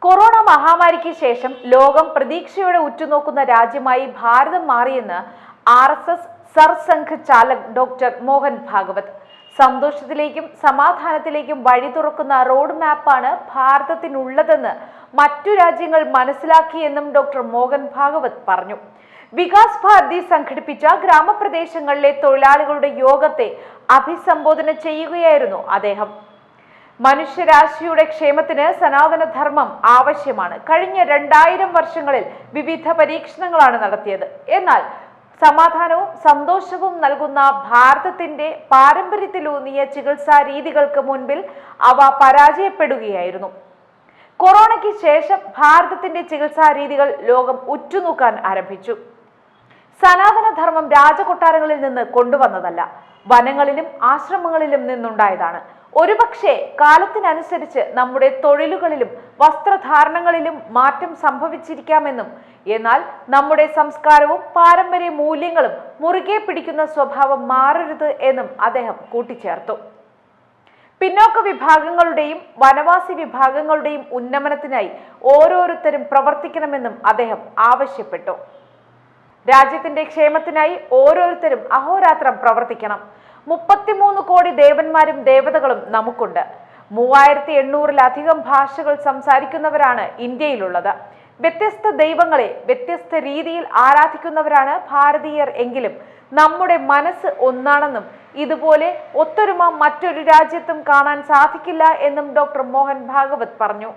Corona മഹാമാരിക്ക് ശേഷം ലോകം പ്രതീക്ഷയോടെ ഉറ്റുനോക്കുന്ന രാജ്യമായി ഭാരതം മാറിയെന്ന് RSS സർസംഘ് ചാലക് ഡോക്ടർ മോഹൻ ഭാഗവത്. സന്തോഷത്തിലേക്കും സമാധാനത്തിലേക്കും വഴി തുറക്കുന്ന റോഡ് മാപ്പാണ് ഭാരതത്തിനുള്ളതെന്ന് മറ്റു രാജ്യങ്ങൾ മനസ്സിലാക്കിയെന്നും ഡോക്ടർ മോഹൻ ഭാഗവത് പറഞ്ഞു. വികാസ് ഭാരതി സംഘടിപ്പിച്ച ഗ്രാമപ്രദേശങ്ങളിലെ തൊഴിലാളികളുടെ യോഗത്തെ അഭിസംബോധന ചെയ്യുകയായിരുന്നു അദ്ദേഹം. മനുഷ്യരാശിയുടെ ക്ഷേമത്തിന് സനാതനധർമ്മം ആവശ്യമാണ്. കഴിഞ്ഞ 2000 വർഷങ്ങളിൽ വിവിധ പരീക്ഷണങ്ങളാണ് നടത്തിയത്. എന്നാൽ സമാധാനവും സന്തോഷവും നൽകുന്ന ഭാരതത്തിന്റെ പാരമ്പര്യത്തിലൂന്നിയ ചികിത്സാ രീതികൾക്ക് മുൻപിൽ അവ പരാജയപ്പെടുകയായിരുന്നു. കൊറോണയ്ക്ക് ശേഷം ഭാരതത്തിന്റെ ചികിത്സാ രീതികൾ ലോകം ഉറ്റുനോക്കാൻ ആരംഭിച്ചു. സനാതനധർമ്മം രാജകൊട്ടാരങ്ങളിൽ നിന്ന് കൊണ്ടുവന്നതല്ല, വനങ്ങളിലും ആശ്രമങ്ങളിലും നിന്നുണ്ടായതാണ്. ഒരുപക്ഷെ കാലത്തിനനുസരിച്ച് നമ്മുടെ തൊഴിലുകളിലും വസ്ത്രധാരണങ്ങളിലും മാറ്റം സംഭവിച്ചിരിക്കാമെന്നും, എന്നാൽ നമ്മുടെ സംസ്കാരവും പാരമ്പര്യ മൂല്യങ്ങളും മുറുകെ പിടിക്കുന്ന സ്വഭാവം മാറരുത് എന്നും അദ്ദേഹം കൂട്ടിച്ചേർത്തു. പിന്നോക്ക വിഭാഗങ്ങളുടെയും വനവാസി വിഭാഗങ്ങളുടെയും ഉന്നമനത്തിനായി ഓരോരുത്തരും പ്രവർത്തിക്കണമെന്നും അദ്ദേഹം ആവശ്യപ്പെട്ടു. രാജ്യത്തിന്റെ ക്ഷേമത്തിനായി ഓരോരുത്തരും അഹോരാത്രം പ്രവർത്തിക്കണം. 33 കോടി ദേവന്മാരും ദേവതകളും നമുക്കുണ്ട്. 3800-ലധികം ഭാഷകൾ സംസാരിക്കുന്നവരാണ് ഇന്ത്യയിലുള്ളത്. വ്യത്യസ്ത ദൈവങ്ങളെ വ്യത്യസ്ത രീതിയിൽ ആരാധിക്കുന്നവരാണ് ഭാരതീയർ എങ്കിലും നമ്മുടെ മനസ്സ് ഒന്നാണെന്നും ഇതുപോലെ ഒത്തൊരുമ മറ്റൊരു രാജ്യത്തും കാണാൻ സാധിക്കില്ല എന്നും ഡോക്ടർ മോഹൻ ഭാഗവത് പറഞ്ഞു.